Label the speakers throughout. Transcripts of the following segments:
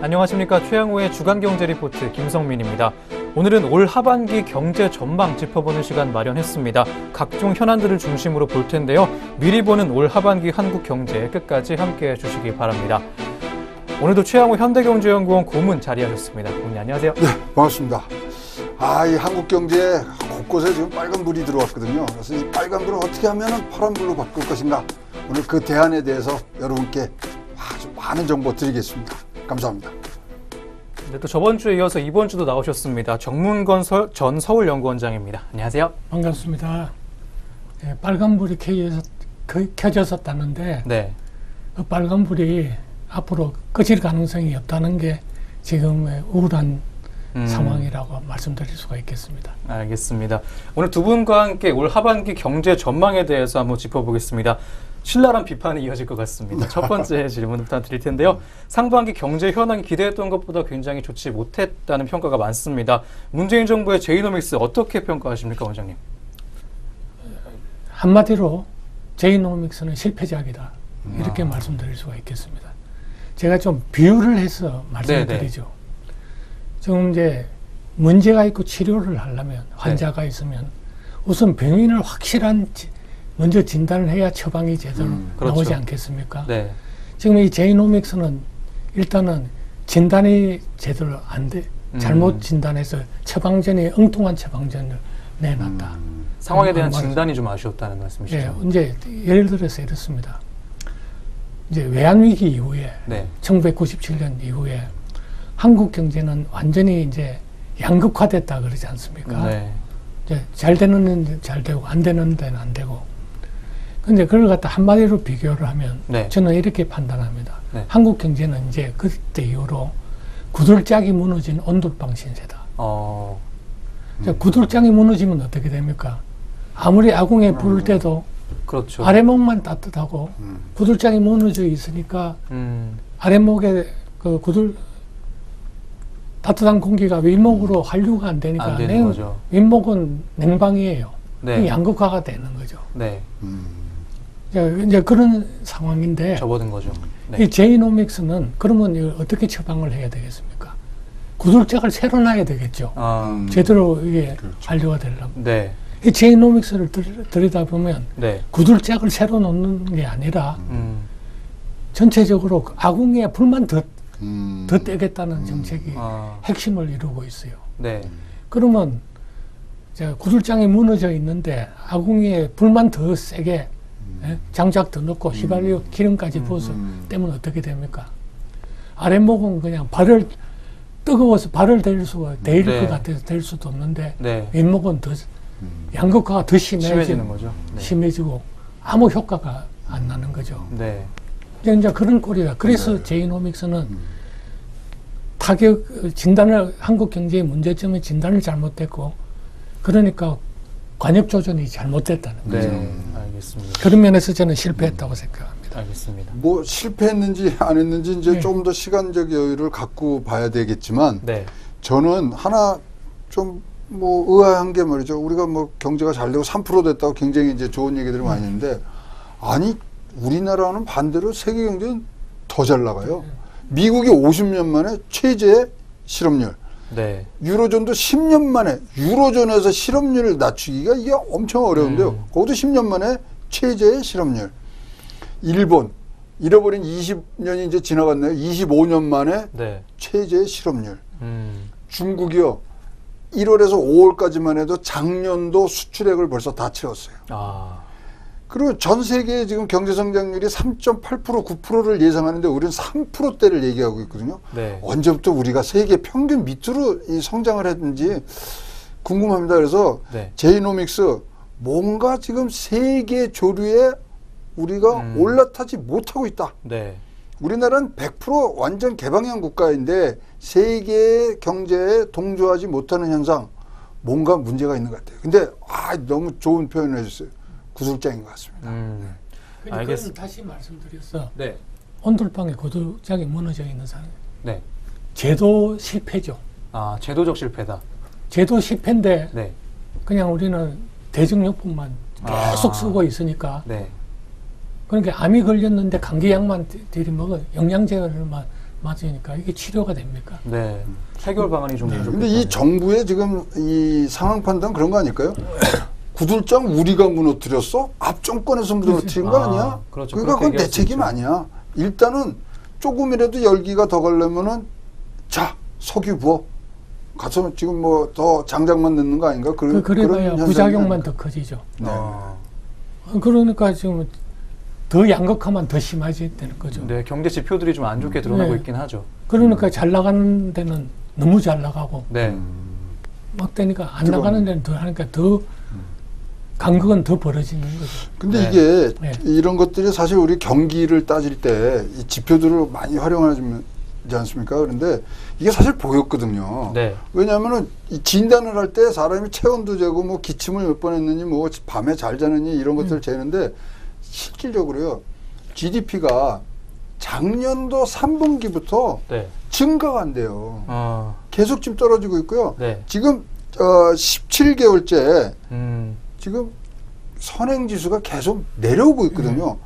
Speaker 1: 안녕하십니까. 최양호의 주간경제리포트 김성민입니다. 오늘은 올 하반기 경제 전망 짚어보는 시간 마련했습니다. 각종 현안들을 중심으로 볼 텐데요. 미리 보는 올 하반기 한국 경제 끝까지 함께해 주시기 바랍니다. 오늘도 최양호 현대경제연구원 고문 자리하셨습니다. 고문님 안녕하세요.
Speaker 2: 네, 반갑습니다. 이 한국 경제 곳곳에 지금 빨간불이 들어왔거든요. 그래서 이 빨간불을 어떻게 하면 파란불로 바꿀 것인가. 오늘 그 대안에 대해서 여러분께 아주 많은 정보 드리겠습니다. 감사합니다.
Speaker 1: 네, 또 저번 주에 이어서 이번 주도 나오셨습니다. 정문건 전 서울연구원장입니다. 안녕하세요.
Speaker 3: 반갑습니다. 네, 빨간불이 켜졌었다는데
Speaker 1: 네.
Speaker 3: 그 빨간불이 앞으로 꺼질 가능성이 없다는 게 지금의 우울한 상황이라고 말씀드릴 수가 있겠습니다.
Speaker 1: 알겠습니다. 오늘 두 분과 함께 올 하반기 경제 전망에 대해서 한번 짚어보겠습니다. 신랄한 비판이 이어질 것 같습니다. 첫 번째 질문부터 드릴 텐데요. 상반기 경제 현황이 기대했던 것보다 굉장히 좋지 못했다는 평가가 많습니다. 문재인 정부의 제이노믹스 어떻게 평가하십니까, 원장님?
Speaker 3: 한마디로 제이노믹스는 실패작이다. 이렇게 말씀드릴 수가 있겠습니다. 제가 좀 비유를 해서 말씀드리죠. 지금 이제 문제가 있고 치료를 하려면 환자가 있으면 우선 병인을 확실한 먼저 진단을 해야 처방이 제대로
Speaker 1: 그렇죠.
Speaker 3: 나오지 않겠습니까?
Speaker 1: 네.
Speaker 3: 지금 이 제이노믹스는 일단은 진단이 제대로 안 돼, 잘못 진단해서 처방전이 엉뚱한 처방전을 내놨다.
Speaker 1: 상황에 대한 진단이 좀 아쉬웠다는 말씀이시죠?
Speaker 3: 예, 이제 예를 들어서 이렇습니다. 이제 외환위기 이후에, 1997년 이후에 한국 경제는 완전히 이제 양극화됐다 그러지 않습니까?
Speaker 1: 네.
Speaker 3: 이제 잘 되는 데는 잘 되고 안 되는 데는 안 되고. 근데 그걸 갖다 한마디로 비교를 하면 저는 이렇게 판단합니다. 한국 경제는 이제 그때 이후로 구들짝이 무너진 온돌방 신세다. 구들짝이 무너지면 어떻게 됩니까? 아무리 아궁에 불을 때도
Speaker 1: 그렇죠.
Speaker 3: 아래목만 따뜻하고 구들짝이 무너져 있으니까 아래목에 그 따뜻한 공기가 윗목으로 한류가 안 되니까
Speaker 1: 안 되는 거죠.
Speaker 3: 윗목은 냉방이에요.
Speaker 1: 네.
Speaker 3: 양극화가 되는 거죠.
Speaker 1: 네.
Speaker 3: 이제 그런 상황인데
Speaker 1: 접어든 거죠.
Speaker 3: 이 제이노믹스는 그러면 이걸 어떻게 처방을 해야 되겠습니까? 구들짝을 새로 놔야 되겠죠. 제대로 이게 한류가 되려면.
Speaker 1: 네.
Speaker 3: 이 제이노믹스를 들여다보면 구들짝을 새로 놓는 게 아니라 전체적으로 아궁이에 불만 더 떼겠다는 정책이 핵심을 이루고 있어요.
Speaker 1: 네.
Speaker 3: 그러면 구들장이 무너져 있는데 아궁이에 불만 더 세게 장작 더 넣고 휘발유 기름까지 부어서 떼면 어떻게 됩니까? 아랫목은 그냥 뜨거워서 발을 댈 수가 데일 것 같아서 댈 수도 없는데 윗목은 더 양극화가 더
Speaker 1: 심해지는 거죠.
Speaker 3: 심해지고 아무 효과가 안 나는 거죠.
Speaker 1: 네.
Speaker 3: 이제 그런 꼴이다. 그래서 제이노믹스는 한국 경제의 문제점의 진단을 잘못했고, 그러니까 관역 조정이 잘못됐다는 거죠.
Speaker 1: 알겠습니다.
Speaker 3: 그런 면에서 저는 실패했다고 생각합니다.
Speaker 1: 알겠습니다.
Speaker 2: 뭐 실패했는지 안 했는지 이제 좀 더 시간적 여유를 갖고 봐야 되겠지만 저는 하나 좀 뭐 의아한 게 말이죠. 우리가 뭐 경제가 잘 되고 3% 됐다고 굉장히 이제 좋은 얘기들을 많이 했는데 아니 우리나라는 반대로 세계 경제는 더 잘 나가요. 미국이 50년 만에 최저의 실업률. 유로존도 10년 만에 유로존에서 실업률을 낮추기가 이게 엄청 어려운데요. 거기도 10년 만에 최저의 실업률. 일본 잃어버린 20년이 이제 지나갔네요. 25년 만에 최저의 실업률. 중국이요. 1월에서 5월까지만 해도 작년도 수출액을 벌써 다 채웠어요. 그리고 전 세계의 지금 경제 성장률이 3.8% 9%를 예상하는데 우리는 3%대를 얘기하고 있거든요. 언제부터 우리가 세계 평균 밑으로 이 성장을 했는지 궁금합니다. 그래서 제이노믹스 뭔가 지금 세계 조류에 우리가 올라타지 못하고 있다. 우리나라는 100% 완전 개방형 국가인데 세계 경제에 동조하지 못하는 현상 뭔가 문제가 있는 것 같아요. 근데 너무 좋은 표현을 해줬어요. 구들장인 것 같습니다.
Speaker 3: 알겠습니다. 다시 말씀드렸어. 온돌방에 구들장이 무너져 있는 상황. 제도 실패죠.
Speaker 1: 아, 제도적 실패다.
Speaker 3: 제도 실패인데
Speaker 1: 네.
Speaker 3: 그냥 우리는 대증요법만 계속 쓰고 있으니까
Speaker 1: 네.
Speaker 3: 그러니까 암이 걸렸는데 감기약만 들이먹어 영양제를만 맞으니까 이게 치료가 됩니까?
Speaker 1: 네. 해결 방안이 좀 부족해요.
Speaker 2: 근데 이 정부의 지금 이 상황 판단 그런 거 아닐까요? 구들장 우리가 무너뜨렸어? 앞 정권에서 무너뜨린 거 아니야?
Speaker 1: 그렇죠.
Speaker 2: 그러니까 그건 내 책임 아니야. 일단은 조금이라도 열기가 더 가려면은 자 석유 부어 가서 지금 뭐 더 장작만 넣는 거 아닌가?
Speaker 3: 그래봐야 부작용만 더 커지죠.
Speaker 2: 네.
Speaker 3: 그러니까 지금 더 양극화만 더 심해지는 거죠.
Speaker 1: 네, 경제 지표들이 좀 안 좋게 드러나고
Speaker 3: 네.
Speaker 1: 있긴 하죠.
Speaker 3: 그러니까 잘 나가는 데는 너무 잘 나가고
Speaker 1: 네.
Speaker 3: 막 되니까 안 나가는 데는 더 하니까 더 간극은 더 벌어지는 거죠.
Speaker 2: 근데
Speaker 1: 네.
Speaker 2: 이게
Speaker 3: 네.
Speaker 2: 이런 것들이 사실 우리 경기를 따질 때 이 지표들을 많이 활용하지 않습니까? 그런데 이게 사실 보였거든요.
Speaker 1: 네.
Speaker 2: 왜냐하면은 이 진단을 할 때 사람이 체온도 재고 뭐 기침을 몇 번 했느니 뭐 밤에 잘 자느니 이런 것들을 재는데 실질적으로요. GDP가 작년도 3분기부터
Speaker 1: 네.
Speaker 2: 증가가 안 돼요. 계속 지금 떨어지고 있고요.
Speaker 1: 네.
Speaker 2: 지금 17개월째
Speaker 1: 음.
Speaker 2: 지금 선행지수가 계속 내려오고 있거든요.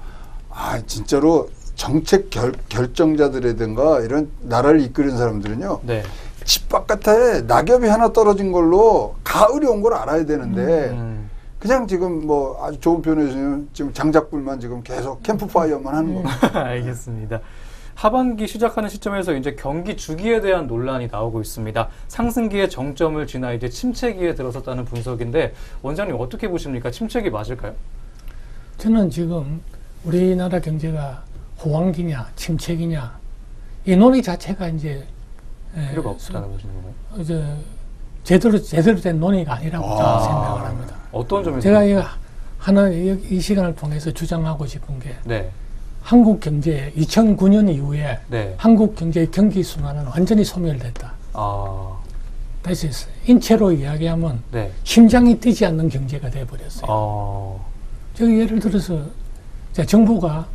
Speaker 2: 아, 진짜로 정책 결정자들이든가 이런 나라를 이끄는 사람들은요.
Speaker 1: 네.
Speaker 2: 집 바깥에 낙엽이 하나 떨어진 걸로 가을이 온 걸 알아야 되는데 그냥 지금 뭐 아주 좋은 표현에서는 지금 장작불만 지금 계속 캠프파이어만 하는 겁니다.
Speaker 1: 알겠습니다. 하반기 시작하는 시점에서 이제 경기 주기에 대한 논란이 나오고 있습니다. 상승기의 정점을 지나 이제 침체기에 들어섰다는 분석인데 원장님 어떻게 보십니까? 침체기 맞을까요?
Speaker 3: 저는 지금 우리나라 경제가 호황기냐 침체기냐 이 논의 자체가 이제
Speaker 1: 필요가 없다는 보시는 건가요?
Speaker 3: 이제 제대로 된 논의가 아니라고 저는 생각을 합니다.
Speaker 1: 어떤 점에서?
Speaker 3: 제가 이 시간을 통해서 주장하고 싶은 게
Speaker 1: 네.
Speaker 3: 한국 경제 2009년 이후에
Speaker 1: 네.
Speaker 3: 한국 경제의 경기 순환은 완전히 소멸됐다. 다시 인체로 이야기하면
Speaker 1: 네.
Speaker 3: 심장이 뛰지 않는 경제가 돼버렸어요. 제가 예를 들어서 정부가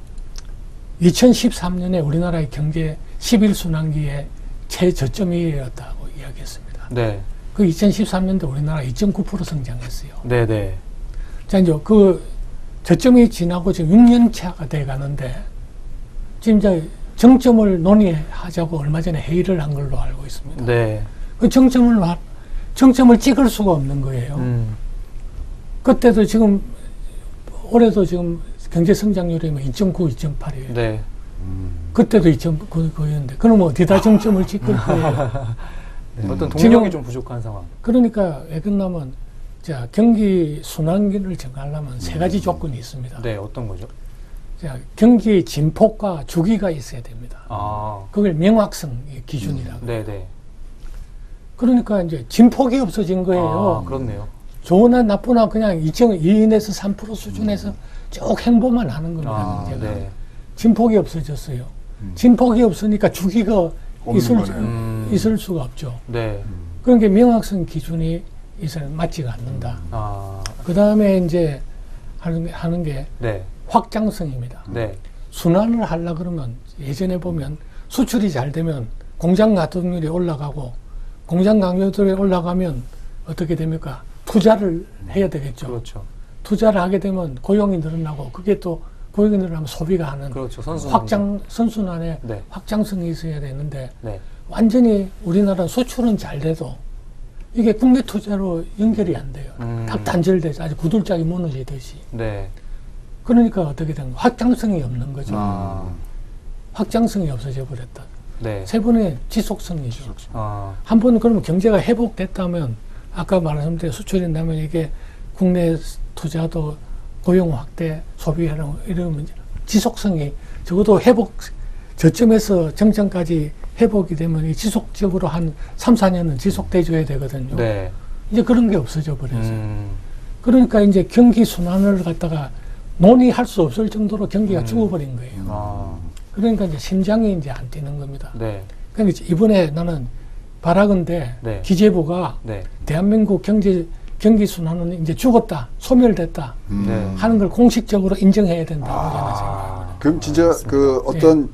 Speaker 3: 2013년에 우리나라의 경제 11순환기에 최저점이었다고 이야기했습니다.
Speaker 1: 네.
Speaker 3: 그 2013년도 우리나라 2.9% 성장했어요.
Speaker 1: 네네.
Speaker 3: 자, 이제 그 저점이 지나고 지금 6년 차가 돼 가는데 지금 이제 정점을 논의하자고 얼마 전에 회의를 한 걸로 알고 있습니다.
Speaker 1: 네.
Speaker 3: 그 정점을 찍을 수가 없는 거예요. 그때도 지금 올해도 지금 경제 성장률이 2.9, 2.8이에요.
Speaker 1: 네.
Speaker 3: 그때도 2.9였는데 그럼 어디다 정점을 찍을 거예요?
Speaker 1: 네. 어떤 동력이 좀 부족한 상황.
Speaker 3: 그러니까 왜 그러냐면 자, 경기 순환기를 정하려면 세 가지 조건이 있습니다.
Speaker 1: 네, 어떤 거죠?
Speaker 3: 자, 경기 진폭과 주기가 있어야 됩니다. 그걸 명확성 기준이라고.
Speaker 1: 네네.
Speaker 3: 그러니까 이제 진폭이 없어진 거예요.
Speaker 1: 그렇네요.
Speaker 3: 좋으나 나쁘나 그냥 2에서 3% 수준에서 쭉 행보만 하는 겁니다. 문제가.
Speaker 1: 네.
Speaker 3: 진폭이 없어졌어요. 진폭이 없으니까 주기가 있을 수가 없죠.
Speaker 1: 네.
Speaker 3: 그러니까 명확성 기준이 맞지가 않는다. 그 다음에 이제 하는 게
Speaker 1: 네.
Speaker 3: 확장성입니다.
Speaker 1: 네.
Speaker 3: 순환을 하려 그러면 예전에 보면 수출이 잘 되면 공장 가동률이 올라가고 공장 강요율이 올라가면 어떻게 됩니까? 투자를 해야 되겠죠.
Speaker 1: 그렇죠.
Speaker 3: 투자를 하게 되면 고용이 늘어나고 그게 또 고용이 늘어나면 소비가 하는
Speaker 1: 그렇죠.
Speaker 3: 선순환의
Speaker 1: 네.
Speaker 3: 확장성이 있어야 되는데
Speaker 1: 네.
Speaker 3: 완전히 우리나라 수출은 잘 돼도 이게 국내 투자로 연결이 안 돼요. 딱 단절돼서 아주 구들짝이 무너지듯이.
Speaker 1: 네.
Speaker 3: 그러니까 어떻게 된 거예요? 확장성이 없는 거죠. 확장성이 없어져 버렸다.
Speaker 1: 네.
Speaker 3: 세 번의 지속성이죠.
Speaker 1: 한
Speaker 3: 번은 그러면 경제가 회복됐다면 아까 말한 대로 수출이 된다면 이게 국내 투자도 고용 확대, 소비하는 이러면 지속성이 적어도 저점에서 정점까지 회복이 되면 지속적으로 한 3, 4년은 지속돼줘야 되거든요.
Speaker 1: 네.
Speaker 3: 이제 그런 게 없어져 버렸어요. 그러니까 이제 경기 순환을 갖다가 논의할 수 없을 정도로 경기가 죽어버린 거예요. 그러니까 이제 심장이 이제 안 뛰는 겁니다.
Speaker 1: 네.
Speaker 3: 그러니까 이번에 나는 바라건대
Speaker 1: 네.
Speaker 3: 기재부가
Speaker 1: 네.
Speaker 3: 대한민국 경기 순환은 이제 죽었다, 소멸됐다 하는 걸 공식적으로 인정해야 된다고 저는 생각합니다.
Speaker 2: 그럼 진짜 그 어떤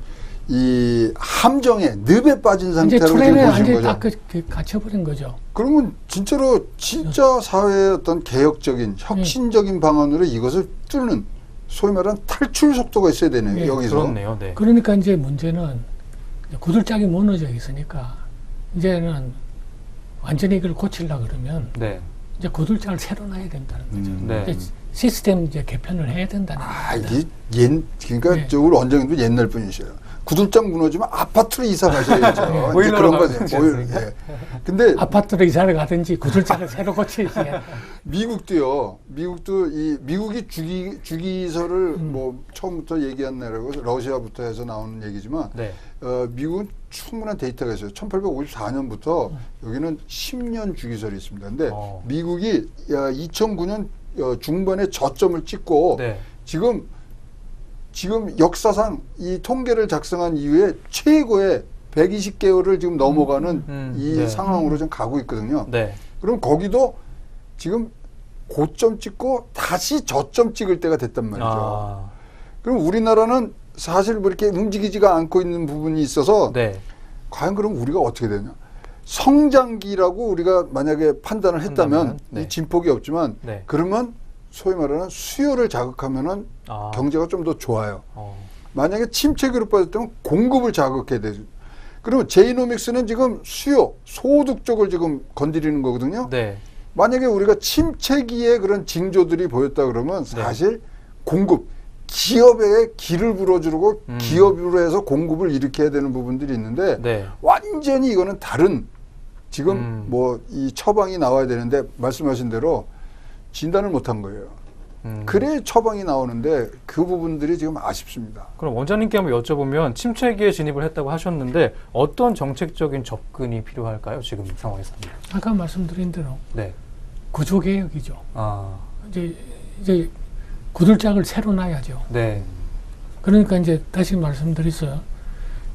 Speaker 2: 이 함정에 늪에 빠진
Speaker 3: 이제
Speaker 2: 상태로 지금
Speaker 3: 트렌에
Speaker 2: 보신
Speaker 3: 완전히
Speaker 2: 거죠.
Speaker 3: 딱 갇혀버린 거죠.
Speaker 2: 그러면 진짜로 진짜 사회의 어떤 개혁적인 혁신적인 방안으로 이것을 뚫는 소위 말하는 탈출 속도가 있어야 되네요.
Speaker 3: 예,
Speaker 2: 여기서.
Speaker 1: 그렇네요. 네.
Speaker 3: 그러니까 이제 문제는 구들짝이 무너져 있으니까 이제는 완전히 이걸 고치려고 그러면
Speaker 1: 네.
Speaker 3: 이제 구들짝을 새로 놔야 된다는 거죠.
Speaker 1: 네.
Speaker 3: 이제 시스템 이제 개편을 해야 된다는 겁니다.
Speaker 2: 이게 그러니까
Speaker 3: 네.
Speaker 2: 저 우리 원장님도 옛날 분이셔요. 구들짝 무너지면 아파트로 이사 가셔야죠. 이제
Speaker 1: 보일러로
Speaker 2: 그런
Speaker 1: 가면
Speaker 2: 거죠.
Speaker 1: 되지
Speaker 2: 보일-
Speaker 1: 않습니까?
Speaker 2: 예. 근데
Speaker 3: 아파트로 이사를 가든지 구들짝을 새로 고치지.
Speaker 2: 미국도요. 미국이 주기설을 뭐 처음부터 얘기한 나라고 러시아부터 해서 나오는 얘기지만
Speaker 1: 네.
Speaker 2: 미국은 충분한 데이터가 있어요. 1854년부터 여기는 10년 주기설이 있습니다. 근데 미국이 2009년 중반에 저점을 찍고
Speaker 1: 네.
Speaker 2: 지금 역사상 이 통계를 작성한 이후에 최고의 120개월을 지금 넘어가는 이
Speaker 1: 네.
Speaker 2: 상황으로 좀 가고 있거든요.
Speaker 1: 네.
Speaker 2: 그럼 거기도 지금 고점 찍고 다시 저점 찍을 때가 됐단 말이죠.
Speaker 1: 아,
Speaker 2: 그럼 우리나라는 사실 뭐 이렇게 움직이지가 않고 있는 부분이 있어서
Speaker 1: 네.
Speaker 2: 과연 그럼 우리가 어떻게 되냐? 성장기라고 우리가 만약에 판단을 했다면
Speaker 1: 네.
Speaker 2: 이 진폭이 없지만
Speaker 1: 네.
Speaker 2: 그러면 소위 말하는 수요를 자극하면은 경제가 좀 더 좋아요. 만약에 침체기로 빠졌다면 공급을 자극해야 되죠. 그러면 제이노믹스는 지금 수요, 소득 쪽을 지금 건드리는 거거든요.
Speaker 1: 네.
Speaker 2: 만약에 우리가 침체기에 그런 징조들이 보였다 그러면 사실 공급, 기업에 길을 불어주고 기업으로 해서 공급을 일으켜야 되는 부분들이 있는데
Speaker 1: 네.
Speaker 2: 완전히 이거는 다른 지금 뭐 이 처방이 나와야 되는데 말씀하신 대로 진단을 못한 거예요. 그래 처방이 나오는데 그 부분들이 지금 아쉽습니다.
Speaker 1: 그럼 원장님께 한번 여쭤보면 침체기에 진입을 했다고 하셨는데 어떤 정책적인 접근이 필요할까요? 지금 상황에서는.
Speaker 3: 아까 말씀드린 대로
Speaker 1: 네.
Speaker 3: 구조개혁이죠.
Speaker 1: 아,
Speaker 3: 이제 구들짝을 새로 놔야죠.
Speaker 1: 네.
Speaker 3: 그러니까 이제 다시 말씀드렸어요.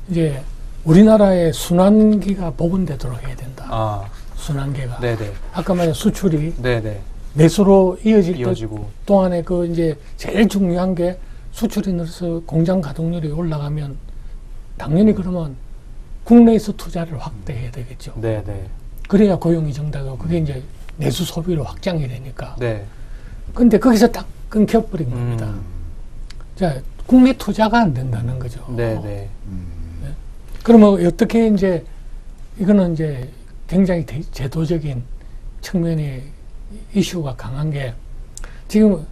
Speaker 3: 이제 우리나라의 순환기가 복원되도록 해야 된다.
Speaker 1: 아,
Speaker 3: 순환계가.
Speaker 1: 네네.
Speaker 3: 아까 말한 수출이
Speaker 1: 네네.
Speaker 3: 내수로 이어질
Speaker 1: 이어지고.
Speaker 3: 때 동안에 그 이제 제일 중요한 게 수출이 늘어서 공장 가동률이 올라가면 당연히 그러면 국내에서 투자를 확대해야 되겠죠.
Speaker 1: 네네.
Speaker 3: 그래야 고용이 증가하고 그게 이제 내수 소비로 확장이 되니까.
Speaker 1: 네.
Speaker 3: 근데 거기서 딱 끊겨버린 겁니다. 자, 국내 투자가 안 된다는 거죠.
Speaker 1: 네네.
Speaker 3: 그러면 어떻게 이제 이거는 이제 굉장히 제도적인 측면의 이슈가 강한 게 지금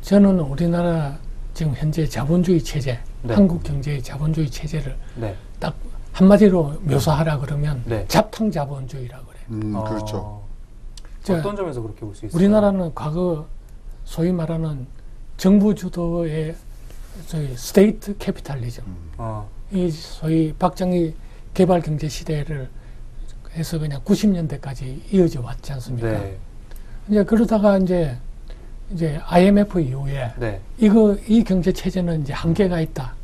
Speaker 3: 저는 우리나라 지금 현재 자본주의 체제,
Speaker 1: 네.
Speaker 3: 한국 경제의 자본주의 체제를
Speaker 1: 네.
Speaker 3: 딱 한마디로 묘사하라 그러면
Speaker 1: 네.
Speaker 3: 잡탕 자본주의라고 그래요.
Speaker 2: 그렇죠.
Speaker 1: 어떤 점에서 그렇게 볼 수 있어요?
Speaker 3: 우리나라는 과거 소위 말하는 정부 주도의 저희 스테이트 캐피탈리즘, 이 소위 박정희 개발 경제 시대를 해서 그냥 90년대까지 이어져 왔지 않습니까?
Speaker 1: 네.
Speaker 3: 이제 그러다가 이제 IMF 이후에
Speaker 1: 네.
Speaker 3: 이 경제 체제는 이제 한계가 있다.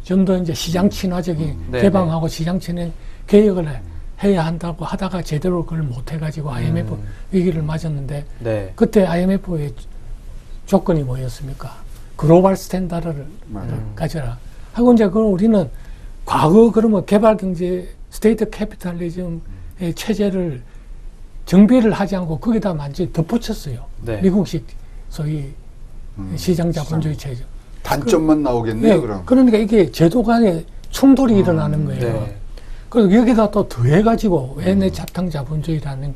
Speaker 3: 좀 더 이제 시장 친화적인
Speaker 1: 네,
Speaker 3: 개방하고 시장 친화 개혁을 해야 한다고 하다가 제대로 그걸 못 해가지고 IMF 위기를 맞았는데
Speaker 1: 네.
Speaker 3: 그때 IMF의 조건이 뭐였습니까? 글로벌 스탠다드를 가져라. 하고 이제 그 우리는 과거 그러면 개발 경제 스테이트 캐피탈리즘의 체제를 정비를 하지 않고 거기다 완전히 덧붙였어요.
Speaker 1: 네.
Speaker 3: 미국식 소위 시장 자본주의 체제.
Speaker 2: 단점만 나오겠네요.
Speaker 3: 네,
Speaker 2: 그럼.
Speaker 3: 그러니까 이게 제도 간에 충돌이 일어나는 거예요.
Speaker 1: 네.
Speaker 3: 그래서 여기다 또 더해가지고 왜 내 잡탕 자본주의라는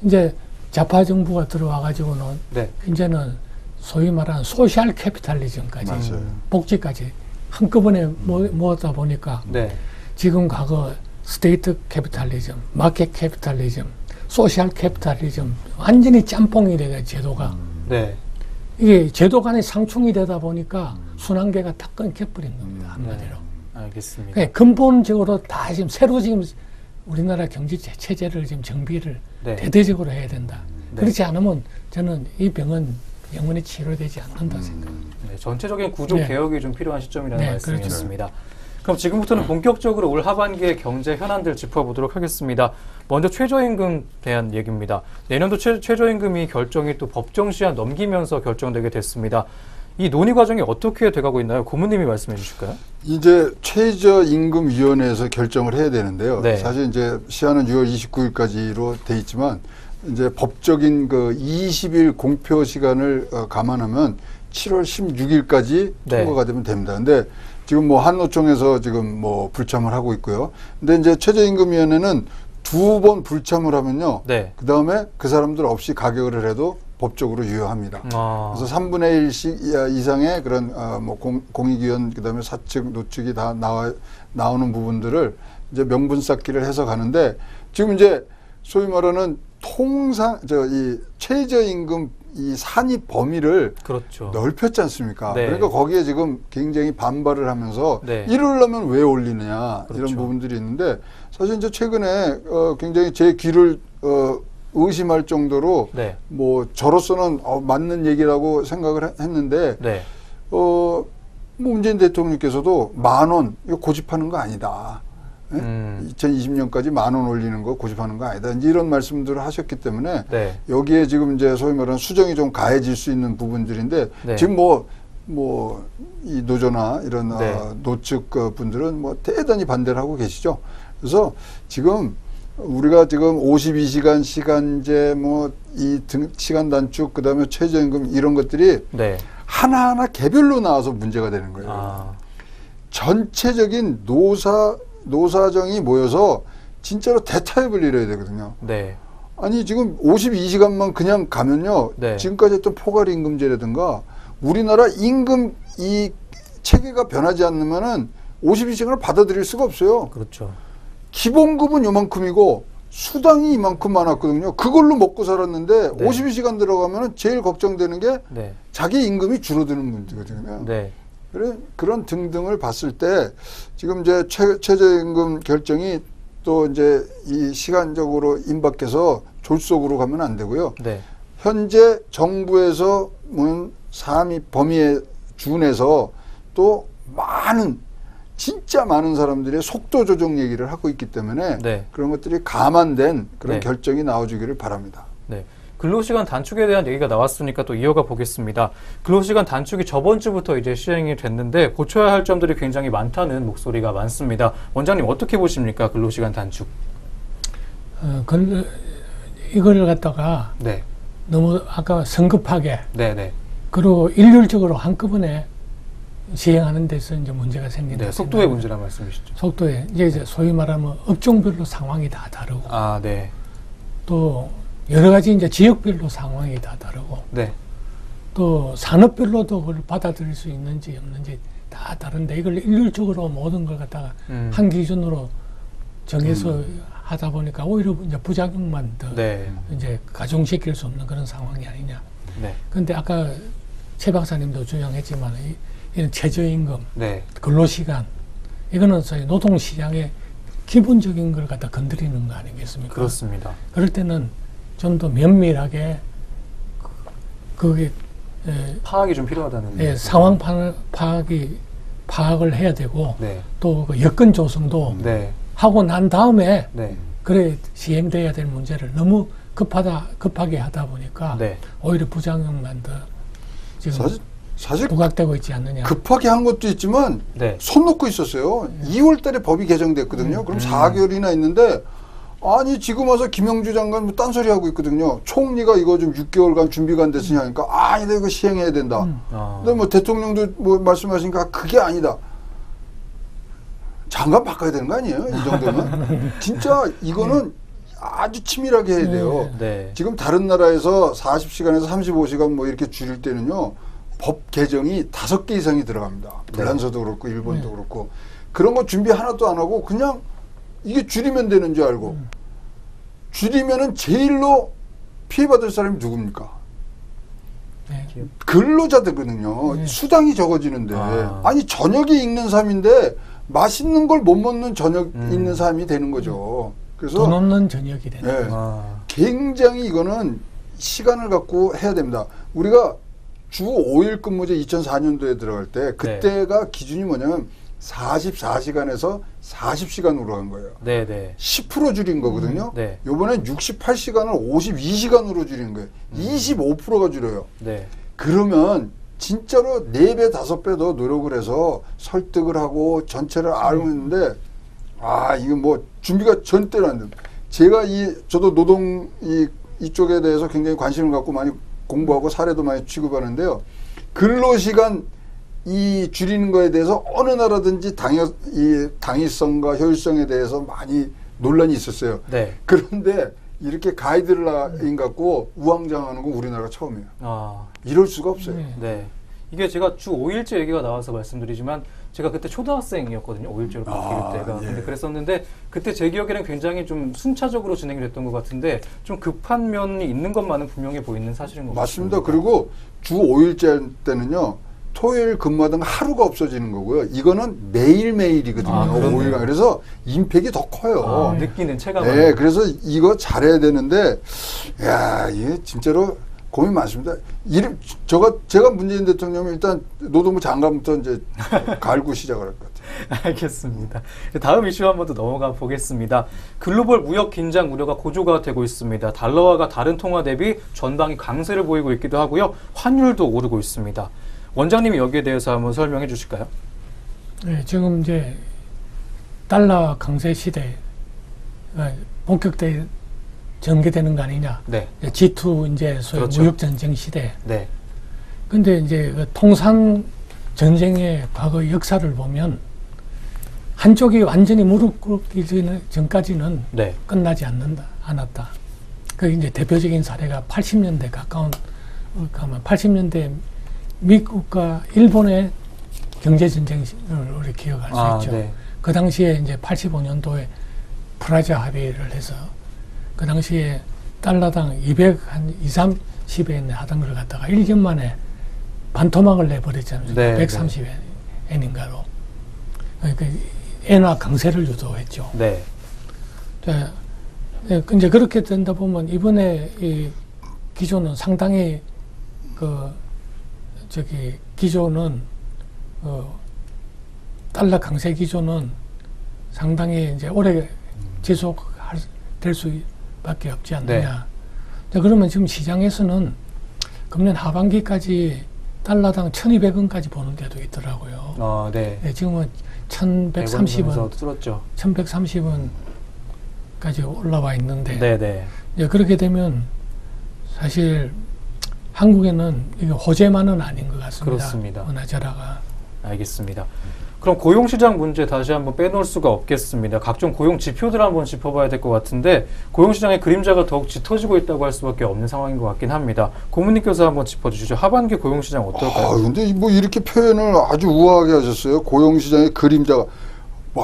Speaker 3: 이제 좌파 정부가 들어와가지고는
Speaker 1: 네.
Speaker 3: 이제는 소위 말하는 소셜 캐피탈리즘까지
Speaker 2: 맞아요.
Speaker 3: 복지까지 한꺼번에 모았다 보니까
Speaker 1: 네.
Speaker 3: 지금 과거 스테이트 캐피탈리즘, 마켓 캐피탈리즘, 소셜 캐피탈리즘 완전히 짬뽕이 돼가 제도가
Speaker 1: 네.
Speaker 3: 이게 제도 간에 상충이 되다 보니까 순환계가 다 끊겨버린 겁니다. 한마디로.
Speaker 1: 알겠습니다.
Speaker 3: 그러니까 근본적으로 다 지금 새로 지금 우리나라 경제 체제를 지금 정비를
Speaker 1: 네.
Speaker 3: 대대적으로 해야 된다.
Speaker 1: 네.
Speaker 3: 그렇지 않으면 저는 이 병은 영원히 치료되지 않는다 생각합니다.
Speaker 1: 네, 전체적인 구조
Speaker 3: 네.
Speaker 1: 개혁이 좀 필요한 시점이라는
Speaker 3: 네,
Speaker 1: 말씀이었습니다. 그럼 지금부터는 본격적으로 올 하반기의 경제 현안들 짚어보도록 하겠습니다. 먼저 최저임금 대한 얘기입니다. 내년도 최저임금이 결정이 또 법정 시한 넘기면서 결정되게 됐습니다. 이 논의 과정이 어떻게 돼가고 있나요? 고문님이 말씀해 주실까요?
Speaker 2: 이제 최저임금위원회에서 결정을 해야 되는데요.
Speaker 1: 네.
Speaker 2: 사실 이제 시한은 6월 29일까지로 돼 있지만 이제 법적인 그 20일 공표 시간을 감안하면 7월 16일까지
Speaker 1: 네.
Speaker 2: 통과가 되면 됩니다. 근데 지금 뭐 한노총에서 지금 뭐 불참을 하고 있고요. 근데 이제 최저임금위원회는 2번 불참을 하면요.
Speaker 1: 네.
Speaker 2: 그 다음에 그 사람들 없이 가결을 해도 법적으로 유효합니다. 그래서 3분의 1씩 이상의 그런 뭐 공익위원 그다음에 사측 노측이 다 나오는 부분들을 이제 명분 쌓기를 해서 가는데 지금 이제 소위 말하는 이 최저임금 이 산입 범위를
Speaker 1: 그렇죠.
Speaker 2: 넓혔지 않습니까?
Speaker 1: 네.
Speaker 2: 그러니까 거기에 지금 굉장히 반발을 하면서
Speaker 1: 네.
Speaker 2: 이러려면 왜 올리느냐
Speaker 1: 그렇죠.
Speaker 2: 이런 부분들이 있는데 사실 이제 최근에 굉장히 제 귀를 의심할 정도로
Speaker 1: 네.
Speaker 2: 뭐 저로서는 맞는 얘기라고 생각을 했는데
Speaker 1: 네.
Speaker 2: 뭐 문재인 대통령께서도 10,000원 이거 고집하는 거 아니다. 2020년까지 10,000원 올리는 거 고집하는 거 아니다. 이제 이런 말씀들을 하셨기 때문에
Speaker 1: 네.
Speaker 2: 여기에 지금 이제 소위 말하는 수정이 좀 가해질 수 있는 부분들인데
Speaker 1: 네.
Speaker 2: 지금 이 노조나 이런
Speaker 1: 네.
Speaker 2: 노측 분들은 뭐 대단히 반대를 하고 계시죠. 그래서 지금 우리가 지금 52시간 시간제 시간 단축 그다음에 최저임금 이런 것들이
Speaker 1: 네.
Speaker 2: 하나하나 개별로 나와서 문제가 되는 거예요. 전체적인 노사정이 모여서 진짜로 대타협을 이뤄야 되거든요.
Speaker 1: 네.
Speaker 2: 아니 지금 52시간만 그냥 가면요.
Speaker 1: 네.
Speaker 2: 지금까지 했던 포괄 임금제라든가 우리나라 임금 이 체계가 변하지 않으면은 52시간을 받아들일 수가 없어요.
Speaker 1: 그렇죠.
Speaker 2: 기본급은 요만큼이고 수당이 이만큼 많았거든요. 그걸로 먹고 살았는데
Speaker 1: 네.
Speaker 2: 52시간 들어가면은 제일 걱정되는 게
Speaker 1: 네.
Speaker 2: 자기 임금이 줄어드는 문제거든요.
Speaker 1: 네.
Speaker 2: 그런 등등을 봤을 때 지금 이제 최저임금 결정이 또 이제 이 시간적으로 임박해서 졸속으로 가면 안 되고요.
Speaker 1: 네.
Speaker 2: 현재 정부에서 산입 범위에 준해서 또 진짜 많은 사람들의 속도 조정 얘기를 하고 있기 때문에
Speaker 1: 네.
Speaker 2: 그런 것들이 감안된 그런
Speaker 1: 네.
Speaker 2: 결정이 나와주기를 바랍니다.
Speaker 1: 네. 근로시간 단축에 대한 얘기가 나왔으니까 또 이어가 보겠습니다. 근로시간 단축이 저번 주부터 이제 시행이 됐는데 고쳐야 할 점들이 굉장히 많다는 목소리가 많습니다. 원장님 어떻게 보십니까? 근로시간 단축.
Speaker 3: 이걸 갖다가
Speaker 1: 네.
Speaker 3: 너무 아까 성급하게
Speaker 1: 네.
Speaker 3: 그리고 일률적으로 한꺼번에 시행하는 데서 이제 문제가 생긴다.
Speaker 1: 네. 속도의 문제란 말씀이시죠.
Speaker 3: 속도에 이제 소위 말하면 업종별로 상황이 다 다르고
Speaker 1: 네.
Speaker 3: 또 여러 가지 이제 지역별로 상황이 다 다르고
Speaker 1: 네.
Speaker 3: 또 산업별로도 그걸 받아들일 수 있는지 없는지 다 다른데 이걸 일률적으로 모든 걸 갖다가 한 기준으로 정해서 하다 보니까 오히려 이제 부작용만 더
Speaker 1: 네.
Speaker 3: 이제 가중시킬 수 없는 그런 상황이 아니냐.
Speaker 1: 네.
Speaker 3: 근데 아까 최 박사님도 주장했지만 이런 최저임금,
Speaker 1: 네.
Speaker 3: 근로시간 이거는 소위 노동시장의 기본적인 걸 갖다 건드리는 거 아니겠습니까?
Speaker 1: 그렇습니다.
Speaker 3: 그럴 때는 좀 더 면밀하게 그게
Speaker 1: 파악이 좀 필요하다는.
Speaker 3: 상황 파악을 해야 되고
Speaker 1: 네.
Speaker 3: 또 그 여건 조성도
Speaker 1: 네.
Speaker 3: 하고 난 다음에
Speaker 1: 네.
Speaker 3: 그래 시행돼야 될 문제를 너무 급하게 하다 보니까
Speaker 1: 네.
Speaker 3: 오히려 부작용만 더 지금
Speaker 2: 사실
Speaker 3: 부각되고 있지 않느냐.
Speaker 2: 급하게 한 것도 있지만
Speaker 1: 네.
Speaker 2: 손 놓고 있었어요. 2월 달에 법이 개정됐거든요. 그럼 4개월이나 있는데 아니 지금 와서 김영주 장관 뭐 딴소리 하고 있거든요. 총리가 이거 좀 6개월간 준비가 안 됐으냐 하니까 이거 시행해야 된다. 근데 뭐 대통령도 뭐 말씀하시니까 그게 아니다. 장관 바꿔야 되는 거 아니에요? 이 정도면? 진짜 이거는 아주 치밀하게 해야 돼요.
Speaker 1: 네.
Speaker 2: 지금 다른 나라에서 40시간에서 35시간 뭐 이렇게 줄일 때는요. 법 개정이 5개 이상이 들어갑니다. 불란서도 그렇고 일본도 그렇고 그런 거 준비 하나도 안 하고 그냥 이게 줄이면 되는 줄 알고 줄이면은 제일로 피해받을 사람이 누굽니까?
Speaker 3: 네.
Speaker 2: 근로자들거든요. 수당이 적어지는데 아니 저녁에 읽는 삶인데 맛있는 걸 못 먹는 저녁 있는 삶이 되는 거죠. 그래서
Speaker 3: 돈 없는 저녁이 되는
Speaker 2: 네, 굉장히 이거는 시간을 갖고 해야 됩니다. 우리가 주 5일 근무제 2004년도에 들어갈 때 그때가 기준이 뭐냐면 44시간에서 40시간으로 간 거예요.
Speaker 1: 네.
Speaker 2: 10% 줄인 거거든요.
Speaker 1: 네.
Speaker 2: 이번엔 68시간을 52시간으로 줄인 거예요. 25%가 줄여요.
Speaker 1: 네.
Speaker 2: 그러면 진짜로 4배, 5배 더 노력을 해서 설득을 하고 전체를 알고 있는데, 이거 뭐 준비가 전대로 안 됩니다. 제가 저도 노동 이쪽에 대해서 굉장히 관심을 갖고 많이 공부하고 사례도 많이 취급하는데요. 근로시간 줄이는 거에 대해서 어느 나라든지 당위성과 효율성에 대해서 많이 논란이 있었어요.
Speaker 1: 네.
Speaker 2: 그런데 이렇게 가이드라인 갖고 우왕좌왕하는 건 우리나라가 처음이에요. 이럴 수가 없어요.
Speaker 1: 네. 이게 제가 주 5일제 얘기가 나와서 말씀드리지만 제가 그때 초등학생이었거든요. 5일제로 바뀔 때가. 근데 그랬었는데 그때 제 기억에는 굉장히 좀 순차적으로 진행이 됐던 것 같은데 좀 급한 면이 있는 것만은 분명해 보이는 사실인 것 같습니다.
Speaker 2: 맞습니다. 그리고 주 5일제 때는요. 토요일 근무하던 하루가 없어지는 거고요. 이거는 매일매일이거든요. 5일간. 그래서 임팩이 더 커요.
Speaker 1: 느끼는 체감.
Speaker 2: 네, 그래서 이거 잘해야 되는데, 이게 진짜로 고민 많습니다. 제가 문재인 대통령이 일단 노동부 장관부터 이제 갈고 시작을 할 것 같아요.
Speaker 1: 알겠습니다. 다음 이슈 한번 더 넘어가 보겠습니다. 글로벌 무역 긴장 우려가 고조가 되고 있습니다. 달러화가 다른 통화 대비 전방위 강세를 보이고 있기도 하고요. 환율도 오르고 있습니다. 원장님이 여기에 대해서 한번 설명해 주실까요?
Speaker 3: 네, 지금 이제 달러 강세 시대 본격적으로 전개되는 거 아니냐.
Speaker 1: 네.
Speaker 3: G2 이제 소위
Speaker 1: 그렇죠.
Speaker 3: 무역 전쟁 시대.
Speaker 1: 네.
Speaker 3: 근데 이제 그 통상 전쟁의 과거 역사를 보면 한쪽이 완전히 무릎 꿇기 전까지는
Speaker 1: 네.
Speaker 3: 끝나지 않았다. 그 이제 대표적인 사례가 80년대 가까운 80년대 미국과 일본의 경제 전쟁을 우리 기억할 수 있죠.
Speaker 1: 네.
Speaker 3: 그 당시에 이제 85년도에 프라자 합의를 해서 그 당시에 달러당 230엔 하던 걸 갖다가 1년 만에 반토막을 내버렸잖아요.
Speaker 1: 네,
Speaker 3: 130엔인가로. 그러니까 엔화 강세를 유도했죠.
Speaker 1: 네.
Speaker 3: 이제 그렇게 된다 보면 이번에 이 기조는 상당히 기조는 달러 강세 기조는 상당히 이제 오래 지속될 수밖에 없지 않느냐. 네. 그러면 지금 시장에서는 금년 하반기까지 달러당 1,200원까지 보는 데도 있더라고요.
Speaker 1: 네.
Speaker 3: 네, 지금은 1,130원,
Speaker 1: 뚫었죠.
Speaker 3: 1,130원까지 올라와 있는데,
Speaker 1: 네.
Speaker 3: 이제 그렇게 되면 사실 한국에는 이게 호재만은 아닌 것 같습니다.
Speaker 1: 그렇습니다.
Speaker 3: 원화자라가.
Speaker 1: 알겠습니다. 그럼 고용시장 문제 다시 한번 빼놓을 수가 없겠습니다. 각종 고용 지표들 한번 짚어봐야 될 것 같은데 고용시장의 그림자가 더욱 짙어지고 있다고 할 수밖에 없는 상황인 것 같긴 합니다. 고문님께서 한번 짚어주시죠. 하반기 고용시장 어떨까요?
Speaker 2: 근데 뭐 이렇게 표현을 아주 우아하게 하셨어요. 고용시장의 그림자가.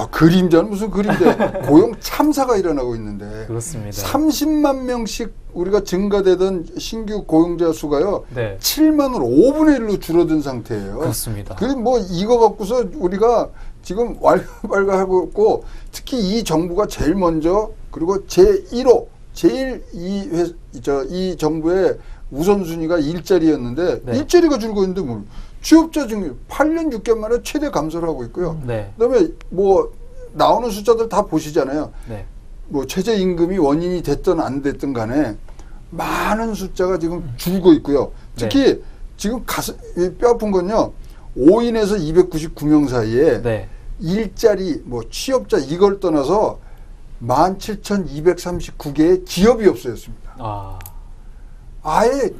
Speaker 2: 그림자는 무슨 그림자? 고용 참사가 일어나고 있는데.
Speaker 1: 그렇습니다.
Speaker 2: 30만 명씩 우리가 증가되던 신규 고용자 수가요.
Speaker 1: 네.
Speaker 2: 7만으로 5분의 1로 줄어든 상태예요.
Speaker 1: 그렇습니다.
Speaker 2: 뭐 이거 갖고서 우리가 지금 왈가왈가하고 있고 특히 이 정부가 제일 먼저 그리고 제1호 제일 이 정부의 우선순위가 일자리였는데
Speaker 1: 네.
Speaker 2: 일자리가 줄고 있는데 뭐 취업자 증가 8년 6개월 만에 최대 감소를 하고 있고요.
Speaker 1: 네.
Speaker 2: 그다음에 뭐 나오는 숫자들 다 보시잖아요.
Speaker 1: 네.
Speaker 2: 뭐 최저임금이 원인이 됐든 안 됐든 간에 많은 숫자가 지금 줄고 있고요. 특히 지금 뼈 아픈 건요. 5인에서 299명 사이에
Speaker 1: 네.
Speaker 2: 일자리 뭐 취업자 이걸 떠나서 17,239개의 기업이 없어졌습니다. 아예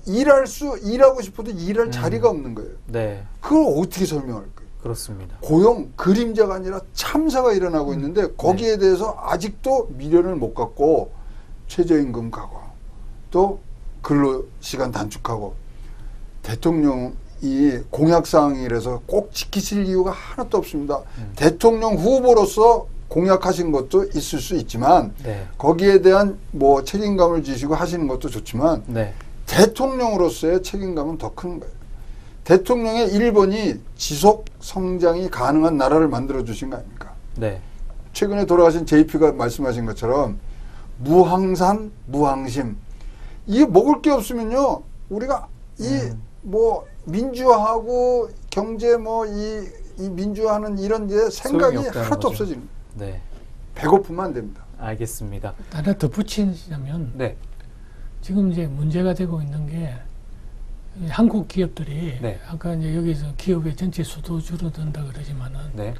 Speaker 2: 일하고 싶어도 일할 자리가 없는 거예요.
Speaker 1: 네.
Speaker 2: 그걸 어떻게 설명할까요?
Speaker 1: 그렇습니다.
Speaker 2: 고용 그림자가 아니라 참사가 일어나고 있는데 거기에 대해서 아직도 미련을 못 갖고 최저임금 가고 또 근로시간 단축하고 대통령이 공약사항이라서 꼭 지키실 이유가 하나도 없습니다. 대통령 후보로서 공약하신 것도 있을 수 있지만 거기에 대한 뭐 책임감을 지시고 하시는 것도 좋지만 대통령으로서의 책임감은 더 큰 거예요. 대통령의 1번이 지속 성장이 가능한 나라를 만들어 주신 거 아닙니까? 네. 최근에 돌아가신 JP가 말씀하신 것처럼 무항산, 무항심. 이게 먹을 게 없으면요, 우리가 뭐 민주화하고 경제 이 민주화하는 이런 게 생각이 하나도 없어지는 거예요. 네. 배고프면 안 됩니다.
Speaker 1: 알겠습니다.
Speaker 3: 하나 덧붙이자면 지금 이제 문제가 되고 있는 게 한국 기업들이
Speaker 1: 네.
Speaker 3: 아까 이제 여기서 기업의 전체 수도 줄어든다 그러지만은
Speaker 1: 네.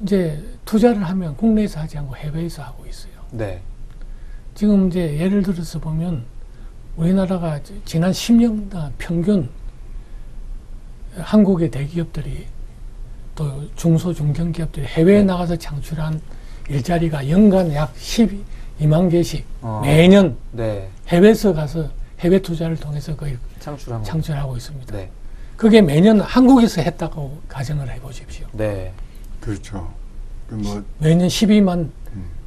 Speaker 3: 이제 투자를 하면 국내에서 하지 않고 해외에서 하고 있어요.
Speaker 1: 네.
Speaker 3: 지금 이제 예를 들어서 보면 우리나라가 지난 10년간 평균 한국의 대기업들이 또 중소 중견기업들이 해외에
Speaker 1: 네.
Speaker 3: 나가서 창출한 일자리가 연간 약 12만 개씩
Speaker 1: 어.
Speaker 3: 매년
Speaker 1: 네.
Speaker 3: 해외에서 가서 해외 투자를 통해서 거의
Speaker 1: 창출한 거.
Speaker 3: 창출하고 있습니다.
Speaker 1: 네.
Speaker 3: 그게 매년 한국에서 했다고 가정을 해보십시오.
Speaker 1: 네.
Speaker 2: 그렇죠. 뭐
Speaker 3: 매년 12만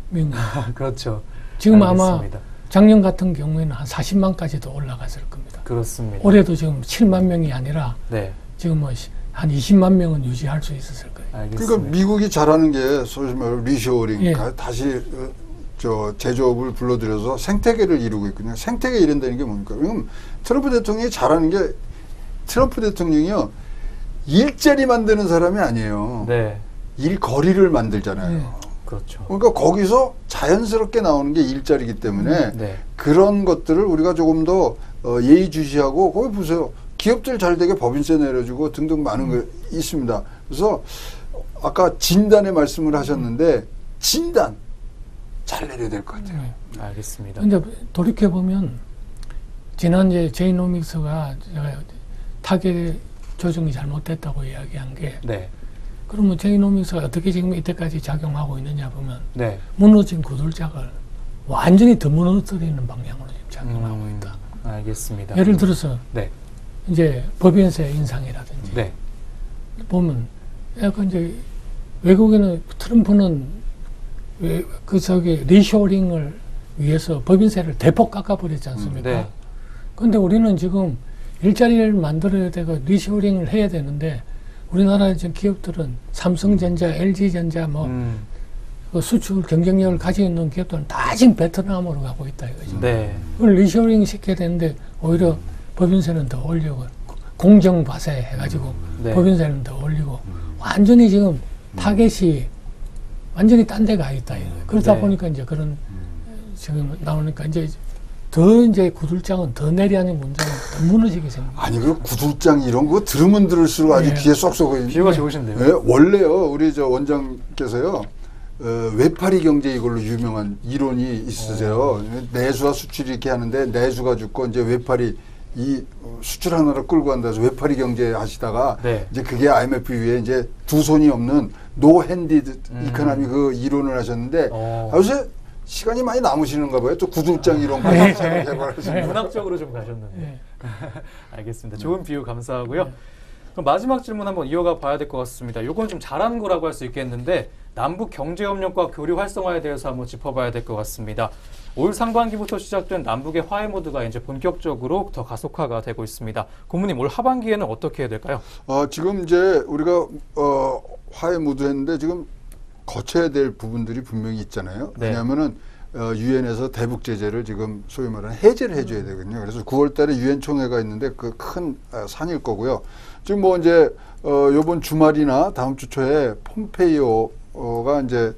Speaker 3: 명.
Speaker 1: 그렇죠.
Speaker 3: 지금
Speaker 1: 알겠습니다.
Speaker 3: 아마 작년 같은 경우에는 한 40만까지도 올라갔을 겁니다.
Speaker 1: 그렇습니다.
Speaker 3: 올해도 지금 7만 명이 아니라
Speaker 1: 네.
Speaker 3: 지금 뭐 한 20만 명은 유지할 수 있었을 거예요.
Speaker 1: 알겠습니다.
Speaker 2: 그러니까 미국이 잘하는 게 소위 말로 리쇼어링,
Speaker 3: 예.
Speaker 2: 다시 저 제조업을 불러들여서 생태계를 이루고 있거든요. 생태계 이룬다는 게 뭡니까? 그럼 트럼프 대통령이 잘하는 게 트럼프 대통령이요 일자리 만드는 사람이 아니에요.
Speaker 1: 네.
Speaker 2: 일거리를 만들잖아요.
Speaker 3: 네.
Speaker 1: 그렇죠.
Speaker 2: 그러니까 거기서 자연스럽게 나오는 게 일자리이기 때문에
Speaker 1: 네.
Speaker 2: 그런 것들을 우리가 조금 더 예의주시하고 거기 보세요. 기업들 잘 되게 법인세 내려주고 등등 많은 거 있습니다. 그래서 아까 진단의 말씀을 하셨는데 진단 잘 내려야 될 것 같아요.
Speaker 1: 알겠습니다.
Speaker 3: 근데 돌이켜보면 지난 이제 제이노믹스가 제가 타겟 조정이 잘못됐다고 이야기한 게
Speaker 1: 네.
Speaker 3: 그러면 제이노믹스가 어떻게 지금 이때까지 작용하고 있느냐 보면
Speaker 1: 네.
Speaker 3: 무너진 구들짝을 완전히 더 무너뜨리는 방향으로 지금 작용하고 있다.
Speaker 1: 알겠습니다.
Speaker 3: 예를 들어서
Speaker 1: 네.
Speaker 3: 이제 법인세 인상이라든지
Speaker 1: 네.
Speaker 3: 보면 약간 이제 외국에는 트럼프는 그 저기 리쇼링을 위해서 법인세를 대폭 깎아버렸지 않습니까?
Speaker 1: 네.
Speaker 3: 근데 우리는 지금 일자리를 만들어야 되고 리쇼링을 해야 되는데 우리나라 지금 기업들은 삼성전자, LG전자 그 수출 경쟁력을 가지고 있는 기업들은 다 지금 베트남으로 가고 있다 이거죠.
Speaker 1: 네.
Speaker 3: 그걸 리쇼링 시켜야 되는데 오히려 법인세는 더 올리고 공정과세 해가지고
Speaker 1: 네.
Speaker 3: 법인세는 더 올리고 완전히 지금 타겟이 완전히 딴 데 가 있다. 그러다
Speaker 1: 네.
Speaker 3: 보니까 이제 그런 지금 나오니까 이제 구들장은 더 내리하는 문제는 더 무너지게 생깁니다.
Speaker 2: 아니 그 구들장 이런 거 들으면 들을수록 아주
Speaker 3: 예.
Speaker 2: 귀에 쏙쏙
Speaker 1: 비유가 좋으신데요.
Speaker 2: 예, 원래요 우리 저 원장께서요 외파리 경제 이걸로 유명한 이론이 있으세요. 내수와 수출이 이렇게 하는데 내수가 죽고 이제 외파리 이 수출 하나를 끌고 간다 해서 외파리 경제 하시다가
Speaker 1: 네.
Speaker 2: 이제 그게 IMF 이후에 이제 두 손이 없는 노 핸디드 이코노미 그 이론을 하셨는데 요새 시간이 많이 남으시는가 봐요. 또 구들장 이런 거 개발하시는
Speaker 1: 문학적으로 좀 가셨는데.
Speaker 3: 네.
Speaker 1: 알겠습니다. 좋은 비유 감사하고요. 그럼 마지막 질문 한번 이어가 봐야 될 것 같습니다. 요건 좀 잘한 거라고 할 수 있겠는데 남북 경제협력과 교류 활성화에 대해서 한번 짚어봐야 될 것 같습니다. 올 상반기부터 시작된 남북의 화해 모드가 이제 본격적으로 더 가속화가 되고 있습니다. 고모님 올 하반기에는 어떻게 해야 될까요?
Speaker 2: 지금 이제 우리가 화해 모드 했는데 지금 거쳐야 될 부분들이 분명히 있잖아요.
Speaker 1: 네.
Speaker 2: 왜냐하면은 유엔에서 대북 제재를 지금 소위 말하는 해제를 해줘야 되거든요. 그래서 9월달에 유엔 총회가 있는데 그 큰 산일 거고요. 지금 뭐 이제 이번 주말이나 다음 주 초에 폼페이오가 이제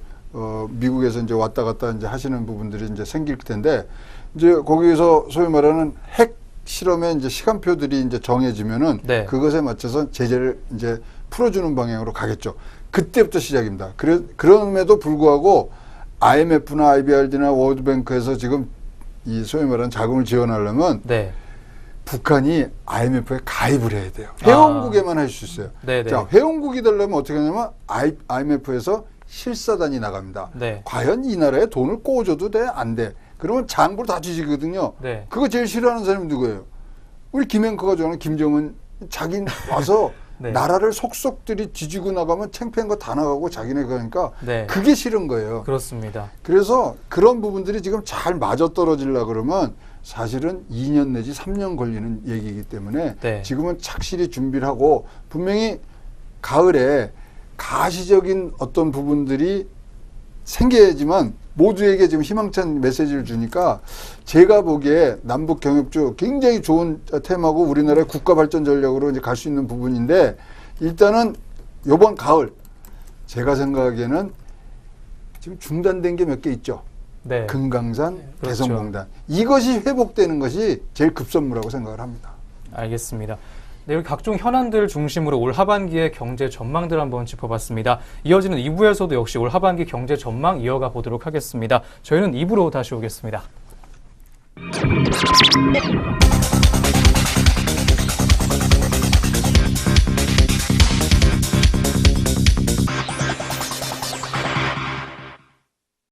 Speaker 2: 미국에서 이제 왔다 갔다 이제 하시는 부분들이 이제 생길 텐데 이제 거기서 소위 말하는 핵 실험의 이제 시간표들이 이제 정해지면은
Speaker 1: 네.
Speaker 2: 그것에 맞춰서 제재를 이제 풀어주는 방향으로 가겠죠. 그때부터 시작입니다. 그럼에도 불구하고 IMF나 IBRD나 월드뱅크에서 지금 이 소위 말하는 자금을 지원하려면
Speaker 1: 네.
Speaker 2: 북한이 IMF에 가입을 해야 돼요. 회원국에만 할 수 있어요.
Speaker 1: 네네.
Speaker 2: 자, 회원국이 되려면 어떻게 하냐면 IMF에서 실사단이 나갑니다.
Speaker 1: 네.
Speaker 2: 과연 이 나라에 돈을 꽂아도 돼? 안 돼? 그러면 장부를 다 뒤지거든요.
Speaker 1: 네.
Speaker 2: 그거 제일 싫어하는 사람이 누구예요? 우리 김행커가 좋아하는 김정은 자기 와서
Speaker 1: 네.
Speaker 2: 나라를 속속들이 뒤지고 나가면 창피한 거 다 나가고 자기네 그러니까
Speaker 1: 네.
Speaker 2: 그게 싫은 거예요.
Speaker 1: 그렇습니다.
Speaker 2: 그래서 그런 부분들이 지금 잘 맞아떨어지려고 그러면 사실은 2년 내지 3년 걸리는 얘기이기 때문에
Speaker 1: 네.
Speaker 2: 지금은 착실히 준비를 하고 분명히 가을에 가시적인 어떤 부분들이 생겨야지만 모두에게 지금 희망찬 메시지를 주니까 제가 보기에 남북 경협주 굉장히 좋은 테마고 우리나라의 국가 발전 전략으로 이제 갈 수 있는 부분인데 일단은 이번 가을 제가 생각하기에는 지금 중단된 게 몇 개 있죠.
Speaker 1: 네.
Speaker 2: 금강산,
Speaker 1: 그렇죠.
Speaker 2: 개성공단 이것이 회복되는 것이 제일 급선무라고 생각을 합니다.
Speaker 1: 알겠습니다. 네, 여기 각종 현안들 중심으로 올 하반기의 경제 전망들 한번 짚어봤습니다. 이어지는 2부에서도 역시 올 하반기 경제 전망 이어가 보도록 하겠습니다. 저희는 2부로 다시 오겠습니다.